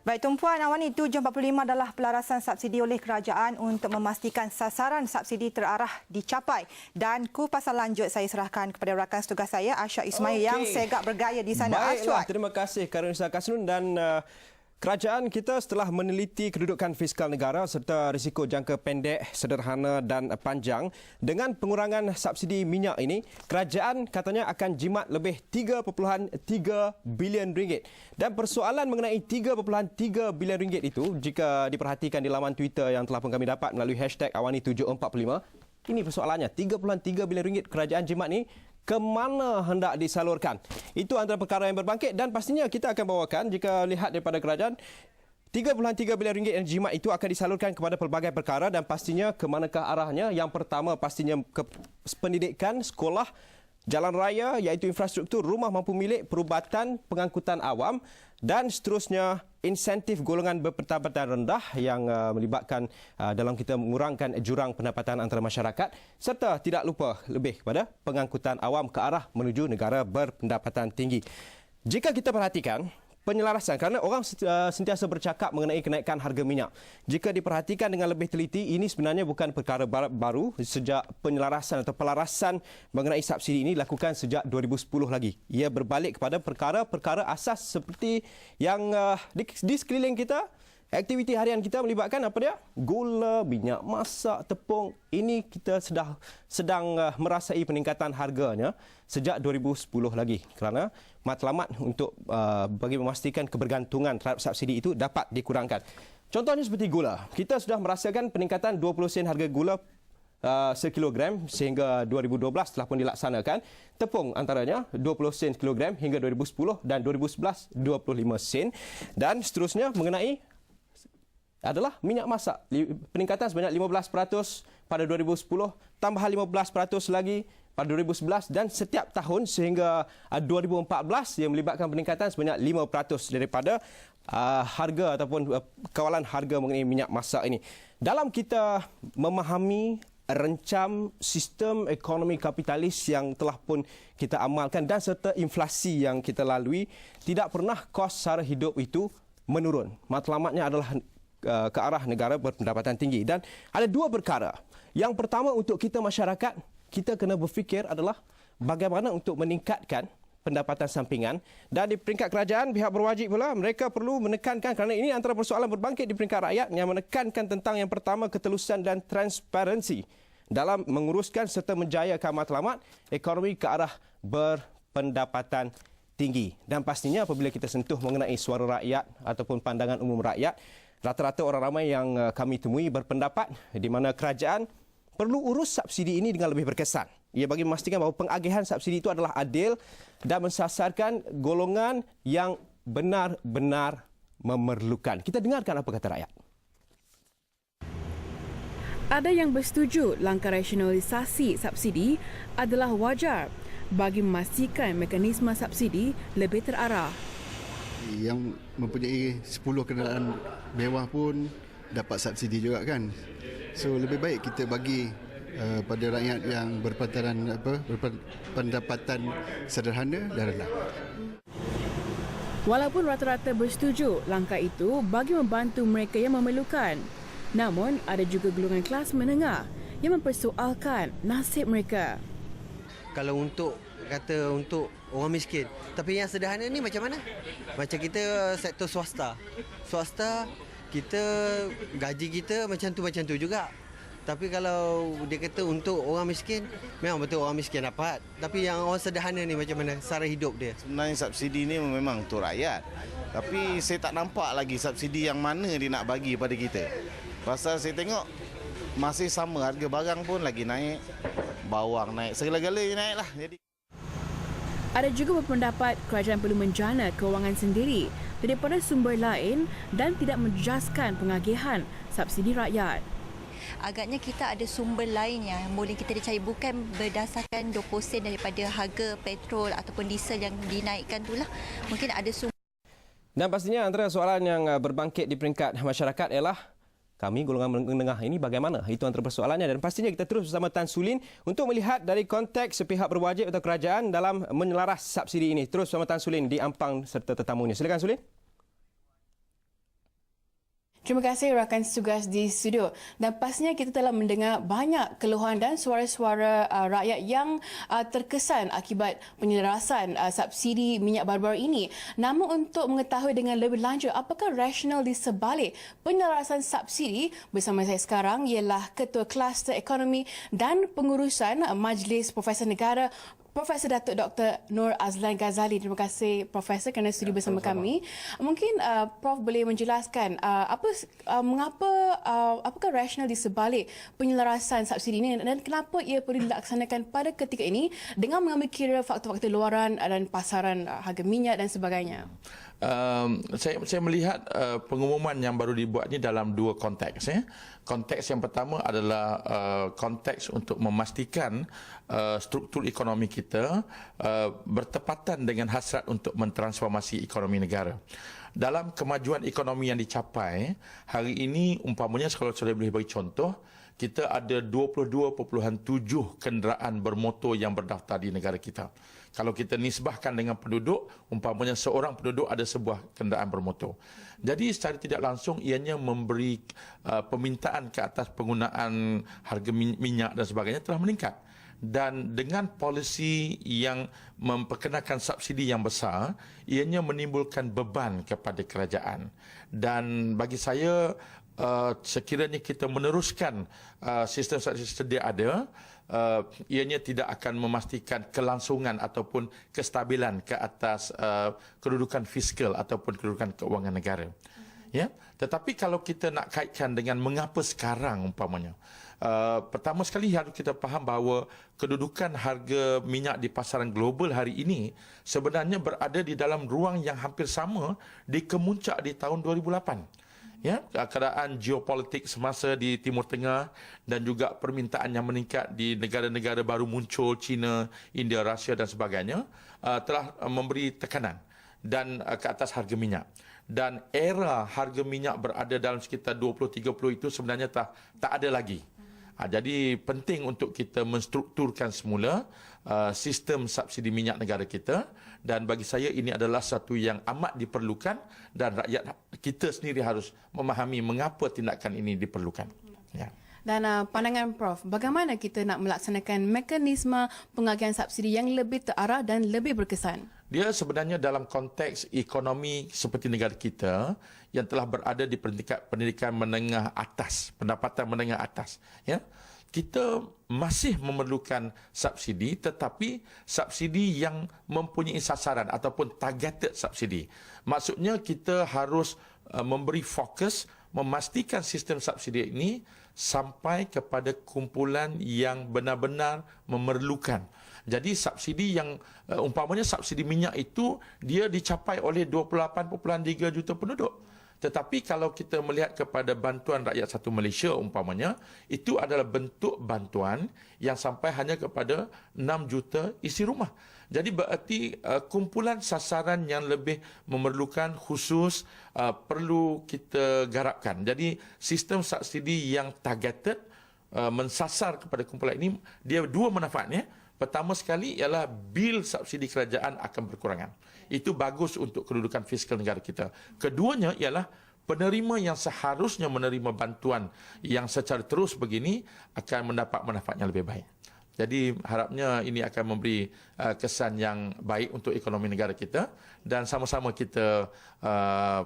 Baik, tumpuan Awani 745 adalah pelarasan subsidi oleh kerajaan untuk memastikan sasaran subsidi terarah dicapai. Dan kupasan lanjut saya serahkan kepada rakan setugas saya, Ashak Ismail yang segak bergaya di sana. Baiklah, terima kasih Karunisa Kasnun dan kerajaan kita setelah meneliti kedudukan fiskal negara serta risiko jangka pendek, sederhana dan panjang dengan pengurangan subsidi minyak ini, kerajaan katanya akan jimat lebih 3.3 bilion ringgit. Dan persoalan mengenai 3.3 bilion ringgit itu, jika diperhatikan di laman Twitter yang telah pun kami dapat melalui hashtag Awani745, ini persoalannya, 3.3 bilion ringgit kerajaan jimat ini ke mana hendak disalurkan. Itu antara perkara yang berbangkit dan pastinya kita akan bawakan jika lihat daripada kerajaan 3.3 bilion ringgit yang jimat itu akan disalurkan kepada pelbagai perkara dan pastinya ke manakah arahnya. Yang pertama pastinya ke pendidikan, sekolah, jalan raya iaitu infrastruktur, rumah mampu milik, perubatan, pengangkutan awam dan seterusnya insentif golongan berpendapatan rendah yang melibatkan dalam kita mengurangkan jurang pendapatan antara masyarakat serta tidak lupa lebih kepada pengangkutan awam ke arah menuju negara berpendapatan tinggi. Jika kita perhatikan penyelarasan, kerana orang sentiasa bercakap mengenai kenaikan harga minyak. Jika diperhatikan dengan lebih teliti, ini sebenarnya bukan perkara baru sejak penyelarasan atau pelarasan mengenai subsidi ini dilakukan sejak 2010 lagi. Ia berbalik kepada perkara-perkara asas seperti yang di sekeliling kita. Aktiviti harian kita melibatkan apa dia? Gula, minyak masak, tepung. Ini kita sedang merasai peningkatan harganya sejak 2010 lagi. Kerana matlamat untuk bagi memastikan kebergantungan terhadap subsidi itu dapat dikurangkan. Contohnya seperti gula. Kita sudah merasakan peningkatan 20 sen harga gula sekilogram sehingga 2012 telah pun dilaksanakan. Tepung antaranya 20 sen kilogram hingga 2010 dan 2011 25 sen. Dan seterusnya mengenai adalah minyak masak. Peningkatan sebanyak 15% pada 2010, tambahan 15% lagi pada 2011 dan setiap tahun sehingga 2014 yang melibatkan peningkatan sebanyak 5% daripada harga ataupun kawalan harga mengenai minyak masak ini. Dalam kita memahami rencam sistem ekonomi kapitalis yang telah pun kita amalkan dan serta inflasi yang kita lalui, tidak pernah kos sara hidup itu menurun. Matlamatnya adalah ke arah negara berpendapatan tinggi. Dan ada dua perkara. Yang pertama untuk kita masyarakat, kita kena berfikir adalah bagaimana untuk meningkatkan pendapatan sampingan. Dan di peringkat kerajaan, pihak berwajib pula, mereka perlu menekankan kerana ini antara persoalan berbangkit di peringkat rakyat yang menekankan tentang yang pertama ketelusan dan transparansi dalam menguruskan serta menjayakan matlamat ekonomi ke arah berpendapatan tinggi. Dan pastinya apabila kita sentuh mengenai suara rakyat ataupun pandangan umum rakyat, rata-rata orang ramai yang kami temui berpendapat di mana kerajaan perlu urus subsidi ini dengan lebih berkesan. Ia bagi memastikan bahawa pengagihan subsidi itu adalah adil dan mensasarkan golongan yang benar-benar memerlukan. Kita dengarkan apa kata rakyat. Ada yang bersetuju langkah rasionalisasi subsidi adalah wajar bagi memastikan mekanisme subsidi lebih terarah. Yang mempunyai 10 kenderaan mewah pun dapat subsidi juga kan. So lebih baik kita bagi pada rakyat yang berpendapatan sederhana dan rendah. Walaupun rata-rata bersetuju langkah itu bagi membantu mereka yang memerlukan, namun ada juga golongan kelas menengah yang mempersoalkan nasib mereka. Kalau untuk orang miskin. Tapi yang sederhana ni macam mana? Macam kita sektor swasta. Swasta, kita gaji kita macam tu juga. Tapi kalau dia kata untuk orang miskin, memang betul orang miskin dapat. Tapi yang orang sederhana ni macam mana sara hidup dia? Sebenarnya subsidi ni memang untuk rakyat. Tapi saya tak nampak lagi subsidi yang mana dia nak bagi pada kita. Pasal saya tengok masih sama, harga barang pun lagi naik. Bawang naik, segala-galanya naik lah. Jadi ada juga berpendapat kerajaan perlu menjana kewangan sendiri daripada sumber lain dan tidak menjejaskan pengagihan subsidi rakyat. Agaknya kita ada sumber lain yang boleh kita dicari, bukan berdasarkan 20 sen daripada harga petrol ataupun diesel yang dinaikkan itulah. Mungkin ada sumber. Dan pastinya antara soalan yang berbangkit di peringkat masyarakat ialah kami golongan menengah ini bagaimana? Itu antara persoalannya dan pastinya kita terus bersama Tan Sulin untuk melihat dari konteks sepihak berwajib atau kerajaan dalam menyelaras subsidi ini. Terus bersama Tan Sulin di Ampang serta tetamunya. Silakan Sulin. Terima kasih rakan tugas di studio. Dan pastinya kita telah mendengar banyak keluhan dan suara-suara rakyat yang terkesan akibat penyelarasan subsidi minyak baru-baru ini. Namun untuk mengetahui dengan lebih lanjut apakah rasional di sebalik penyelarasan subsidi, bersama saya sekarang ialah Ketua Kluster Ekonomi dan Pengurusan Majlis Profesor Negara, Profesor Datuk Dr. Nur Azlan Ghazali. Terima kasih Profesor kerana sudi bersama kami. Mungkin Prof boleh menjelaskan apakah rasional di sebalik penyelarasan subsidi ini dan kenapa ia perlu dilaksanakan pada ketika ini dengan mengambil kira faktor-faktor luaran dan pasaran harga minyak dan sebagainya. Saya melihat pengumuman yang baru dibuat ini dalam dua konteks. Konteks yang pertama adalah konteks untuk memastikan struktur ekonomi kita bertepatan dengan hasrat untuk mentransformasi ekonomi negara. Dalam kemajuan ekonomi yang dicapai, hari ini umpamanya kalau saya boleh bagi contoh, kita ada 22.7 kenderaan bermotor yang berdaftar di negara kita. Kalau kita nisbahkan dengan penduduk, umpamanya seorang penduduk ada sebuah kenderaan bermotor. Jadi secara tidak langsung ianya memberi permintaan ke atas penggunaan harga minyak dan sebagainya telah meningkat. Dan dengan polisi yang memperkenalkan subsidi yang besar, ianya menimbulkan beban kepada kerajaan. Dan bagi saya, sekiranya kita meneruskan sistem subsidi sedia ada, ianya tidak akan memastikan kelangsungan ataupun kestabilan ke atas kedudukan fiskal ataupun kedudukan keuangan negara. Ya, tetapi kalau kita nak kaitkan dengan mengapa sekarang umpamanya, pertama sekali harus kita faham bahawa kedudukan harga minyak di pasaran global hari ini sebenarnya berada di dalam ruang yang hampir sama di kemuncak di tahun 2008. Ya, keadaan geopolitik semasa di Timur Tengah dan juga permintaan yang meningkat di negara-negara baru muncul, China, India, Rusia dan sebagainya, telah memberi tekanan dan ke atas harga minyak. Dan era harga minyak berada dalam sekitar 20-30 itu sebenarnya tak ada lagi. Jadi penting untuk kita menstrukturkan semula sistem subsidi minyak negara kita, dan bagi saya ini adalah satu yang amat diperlukan dan rakyat kita sendiri harus memahami mengapa tindakan ini diperlukan. Ya. Dan pandangan Prof, bagaimana kita nak melaksanakan mekanisme pengagihan subsidi yang lebih terarah dan lebih berkesan? Dia sebenarnya dalam konteks ekonomi seperti negara kita yang telah berada di peringkat pendidikan menengah atas, pendapatan menengah atas, ya. Kita masih memerlukan subsidi, tetapi subsidi yang mempunyai sasaran ataupun targeted subsidi. Maksudnya kita harus memberi fokus memastikan sistem subsidi ini sampai kepada kumpulan yang benar-benar memerlukan. Jadi subsidi yang umpamanya subsidi minyak itu dia dicapai oleh 28.3 juta penduduk. Tetapi kalau kita melihat kepada bantuan rakyat satu Malaysia umpamanya, itu adalah bentuk bantuan yang sampai hanya kepada 6 juta isi rumah. Jadi berarti kumpulan sasaran yang lebih memerlukan khusus perlu kita garapkan. Jadi sistem subsidi yang targeted mensasar kepada kumpulan ini, dia dua manfaatnya. Pertama sekali ialah bil subsidi kerajaan akan berkurangan. Itu bagus untuk kedudukan fiskal negara kita. Keduanya ialah penerima yang seharusnya menerima bantuan yang secara terus begini akan mendapat manfaat yang lebih baik. Jadi harapnya ini akan memberi kesan yang baik untuk ekonomi negara kita dan sama-sama kita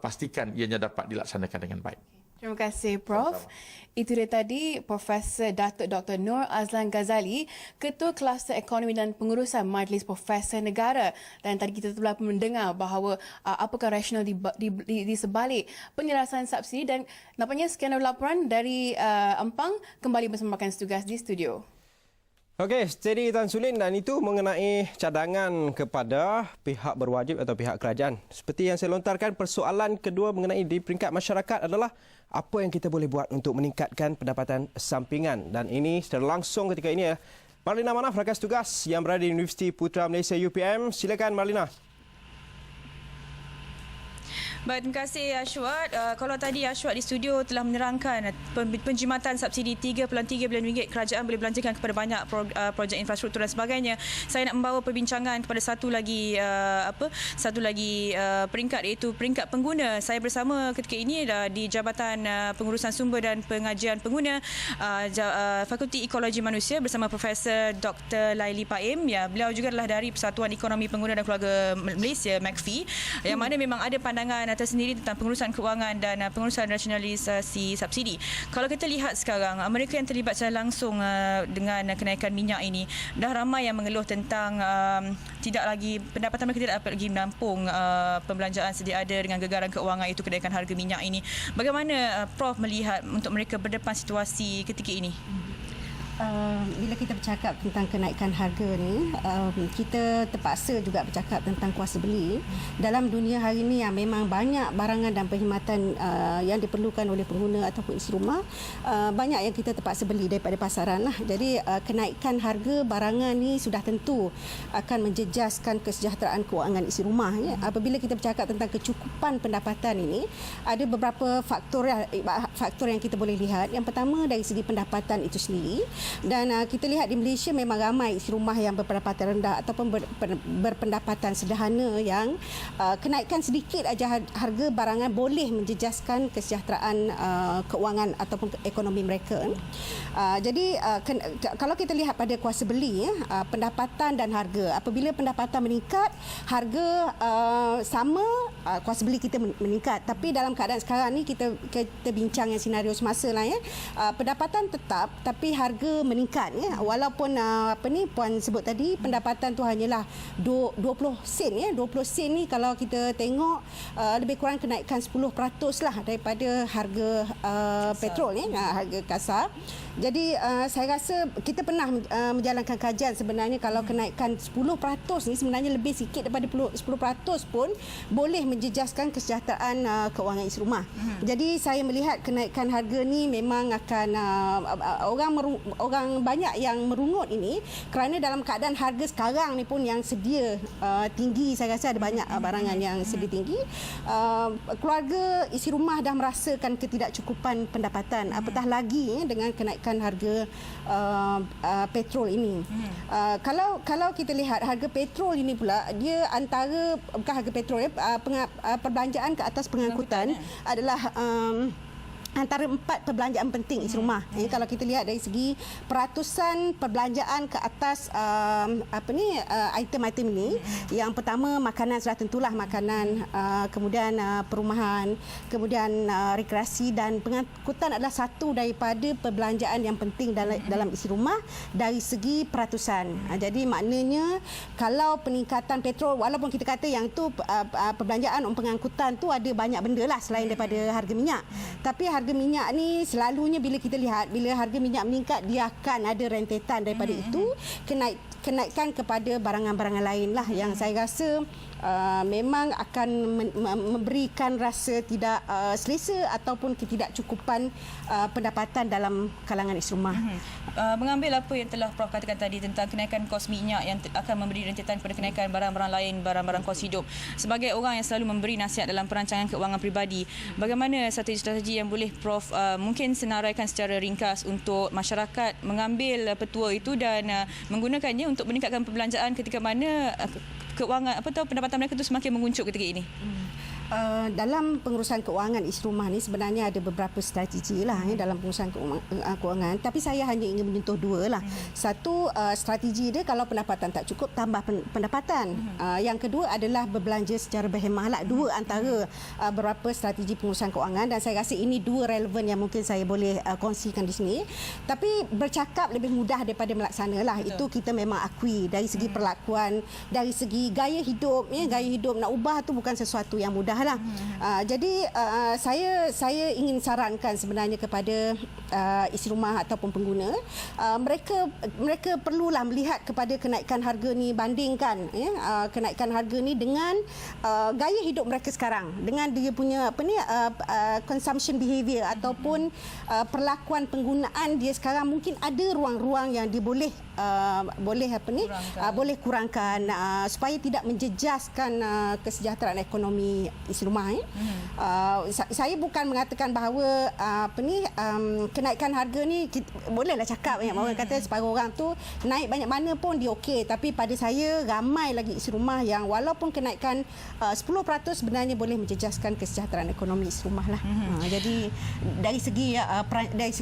pastikan ianya dapat dilaksanakan dengan baik. Terima kasih Prof. Itu dia tadi Profesor Datuk Dr. Nur Azlan Ghazali, Ketua Kluster Ekonomi dan Pengurusan Majlis Profesor Negara. Dan tadi kita telah mendengar bahawa apakah rasional di sebalik penyelarasan subsidi, dan nampaknya sekian laporan dari Ampang, kembali bersama rakan tugas di studio. Okey, steady Tan Sulin, dan itu mengenai cadangan kepada pihak berwajib atau pihak kerajaan. Seperti yang saya lontarkan, persoalan kedua mengenai di peringkat masyarakat adalah apa yang kita boleh buat untuk meningkatkan pendapatan sampingan. Dan ini secara langsung ketika ini Marlina Manaf, rakan tugas yang berada di Universiti Putra Malaysia UPM. Silakan Marlina. Baik, terima kasih Ashwat. Kalau tadi Ashwat di studio telah menerangkan penjimatan subsidi 3.3 bilion ringgit kerajaan boleh belanjakan kepada banyak projek infrastruktur dan sebagainya. Saya nak membawa perbincangan kepada satu lagi peringkat, iaitu peringkat pengguna. Saya bersama ketika ini di Jabatan Pengurusan Sumber dan Pengajian Pengguna Fakulti Ekologi Manusia bersama Profesor Dr. Laili Paim. Ya, beliau juga adalah dari Persatuan Ekonomi Pengguna dan Keluarga Malaysia MAKFI, yang mana memang ada pandangan tersendiri tentang pengurusan kewangan dan pengurusan rasionalisasi subsidi. Kalau kita lihat sekarang, mereka yang terlibat secara langsung dengan kenaikan minyak ini, dah ramai yang mengeluh tentang pendapatan mereka tidak dapat lagi menampung pembelanjaan sedia ada dengan gegaran keuangan itu kenaikan harga minyak ini. Bagaimana Prof melihat untuk mereka berdepan situasi ketika ini? Bila kita bercakap tentang kenaikan harga ni, kita terpaksa juga bercakap tentang kuasa beli. Dalam dunia hari ini yang memang banyak barangan dan perkhidmatan yang diperlukan oleh pengguna ataupun isi rumah, banyak yang kita terpaksa beli daripada pasaran lah. Jadi kenaikan harga barangan ni sudah tentu akan menjejaskan kesejahteraan kewangan isi rumah. Ya. Apabila kita bercakap tentang kecukupan pendapatan ini, ada beberapa faktor yang kita boleh lihat. Yang pertama dari segi pendapatan itu sendiri. Dan kita lihat di Malaysia memang ramai isi rumah yang berpendapatan rendah ataupun berpendapatan sederhana yang kenaikan sedikit aja harga barangan boleh menjejaskan kesejahteraan keuangan ataupun ekonomi mereka. Jadi kalau kita lihat pada kuasa beli, pendapatan dan harga, apabila pendapatan meningkat, harga sama, kuasa beli kita meningkat. Tapi dalam keadaan sekarang ni kita bincang yang senario semasa lah ya. Pendapatan tetap tapi harga meningkat ya. Walaupun puan sebut tadi pendapatan tu hanyalah 20 sen ya. 20 sen ni kalau kita tengok lebih kurang kenaikan 10% lah daripada harga petrol ya, harga kasar. Jadi saya rasa kita pernah menjalankan kajian sebenarnya kalau kenaikan 10% ni sebenarnya lebih sikit daripada 10% pun boleh menjejaskan kesejahteraan keuangan isi rumah. Jadi saya melihat kenaikan harga ni memang akan orang banyak yang merungut ini kerana dalam keadaan harga sekarang ni pun yang sedia tinggi, saya rasa ada banyak barangan yang sedia tinggi. Keluarga isi rumah dah merasakan ketidakcukupan pendapatan, apatah lagi dengan kenaikan harga petrol ini. Kalau kita lihat harga petrol ini pula, dia antara bukan harga petrol ya, perbelanjaan ke atas pengangkutan adalah antara 4 perbelanjaan penting isi rumah. Kalau kita lihat dari segi peratusan perbelanjaan ke atas item-item ini, yang pertama makanan sudah tentulah makanan, kemudian perumahan, kemudian rekreasi dan pengangkutan adalah satu daripada perbelanjaan yang penting dalam isi rumah dari segi peratusan. Jadi maknanya kalau peningkatan petrol, walaupun kita kata yang tu perbelanjaan pengangkutan tu ada banyak benda lah selain daripada harga minyak, tapi harga minyak ni selalunya bila kita lihat, bila harga minyak meningkat, dia akan ada rentetan daripada itu kenaikan kepada barangan-barangan lain lah yang saya rasa memang akan memberikan rasa tidak selesa ataupun ketidakcukupan pendapatan dalam kalangan isi rumah. Mengambil apa yang telah Prof katakan tadi tentang kenaikan kos minyak yang akan memberi rentetan kepada kenaikan barang-barang lain, barang-barang kos hidup. Sebagai orang yang selalu memberi nasihat dalam perancangan keuangan peribadi, bagaimana strategi-strategi yang boleh Prof mungkin senaraikan secara ringkas untuk masyarakat mengambil petua itu dan menggunakannya untuk meningkatkan perbelanjaan ketika mana keuangan pendapatan mereka itu semakin menguncup ketika ini? Dalam pengurusan keuangan isi rumah ni sebenarnya ada beberapa strategi lah dalam pengurusan keuangan, tapi saya hanya ingin menyentuh dua lah. Satu, strategi dia kalau pendapatan tak cukup, tambah pendapatan. Yang kedua adalah berbelanja secara berhemah lah. Dua antara beberapa strategi pengurusan keuangan, dan saya rasa ini dua relevan yang mungkin saya boleh kongsikan di sini. Tapi bercakap lebih mudah daripada melaksana lah. Itu kita memang akui dari segi perlakuan, dari segi gaya hidup. Gaya hidup nak ubah tu bukan sesuatu yang mudah lah. Jadi saya ingin sarankan sebenarnya kepada isi rumah ataupun pengguna, mereka perlulah melihat kepada kenaikan harga ni, bandingkan kenaikan harga ni dengan gaya hidup mereka sekarang, dengan dia punya consumption behavior ataupun perlakuan penggunaan dia sekarang. Mungkin ada ruang-ruang yang dia boleh kurangkan supaya tidak menjejaskan kesejahteraan ekonomi isi rumah. Saya bukan mengatakan bahawa kenaikan harga ni bolehlah cakap orang kata separuh orang tu naik banyak mana pun dia okey, tapi pada saya ramai lagi isi rumah yang walaupun kenaikan 10% sebenarnya boleh menjejaskan kesejahteraan ekonomi isi rumah lah. Jadi dari segi dari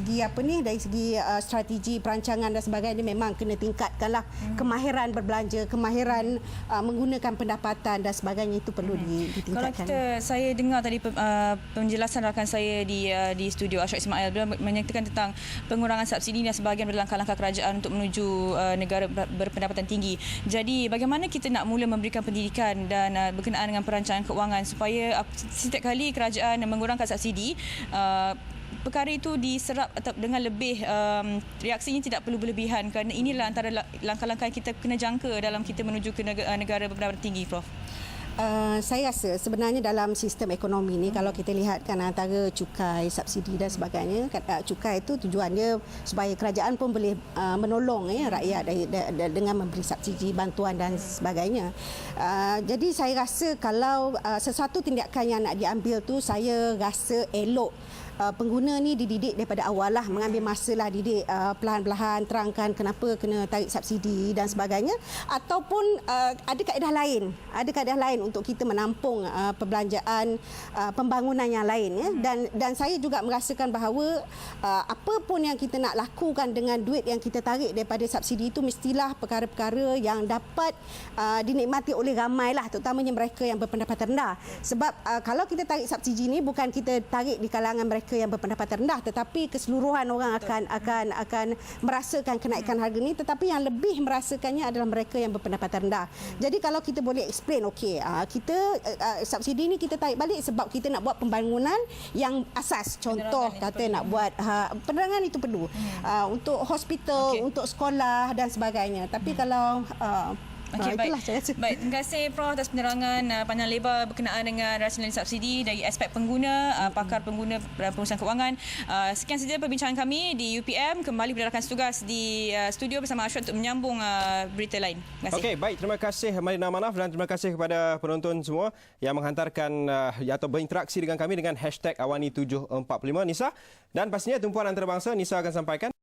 segi strategi perancangan dan sebagainya memang kena tingkatkanlah kemahiran berbelanja, kemahiran menggunakan pendapatan dan sebagainya, itu perlu ditingkatkan. Kalau saya dengar tadi penjelasan rakan saya di studio, Ashok Ismail, beliau menyatakan tentang pengurangan subsidi dan sebahagian dari langkah-langkah kerajaan untuk menuju negara berpendapatan tinggi. Jadi bagaimana kita nak mula memberikan pendidikan dan berkenaan dengan perancangan keuangan supaya setiap kali kerajaan mengurangkan subsidi, perkara itu diserap dengan lebih, reaksinya tidak perlu berlebihan, kerana inilah antara langkah-langkah yang kita kena jangka dalam kita menuju ke negara berpendapatan tinggi, Prof. Saya rasa sebenarnya dalam sistem ekonomi ni kalau kita lihatkan antara cukai, subsidi dan sebagainya, cukai itu tujuannya supaya kerajaan pun boleh menolong rakyat dengan memberi subsidi, bantuan dan sebagainya. Jadi saya rasa kalau sesuatu tindakan yang nak diambil tu, saya rasa elok pengguna ni dididik daripada awal lah, mengambil masa lah didik perlahan-lahan, terangkan kenapa kena tarik subsidi dan sebagainya, ataupun ada kaedah lain untuk kita menampung perbelanjaan pembangunan yang lain dan saya juga merasakan bahawa apa pun yang kita nak lakukan dengan duit yang kita tarik daripada subsidi itu mestilah perkara-perkara yang dapat dinikmati oleh ramai lah, terutamanya mereka yang berpendapatan rendah. Sebab kalau kita tarik subsidi ni bukan kita tarik di kalangan mereka yang berpendapatan rendah, tetapi keseluruhan orang akan merasakan kenaikan harga ni, tetapi yang lebih merasakannya adalah mereka yang berpendapatan rendah. Jadi kalau kita boleh explain, okey, kita subsidi ni kita tarik balik sebab kita nak buat pembangunan yang asas. Contoh kata nak buat penerangan itu perlu untuk hospital, untuk sekolah dan sebagainya. Tapi kalau Okey, baik. Itulah saya rasa. Baik, terima kasih Prof atas penerangan panjang lebar berkenaan dengan rasionalisasi subsidi dari aspek pengguna, pakar pengguna pengurusan keuangan. Sekian saja perbincangan kami di UPM. Kembali berada rakan setugas di studio bersama Ashok untuk menyambung berita lain. Terima kasih. Okey, baik. Terima kasih Marina Manaf dan terima kasih kepada penonton semua yang menghantarkan atau berinteraksi dengan kami dengan #Awani745 Nisa. Dan pastinya tumpuan antarabangsa Nisa akan sampaikan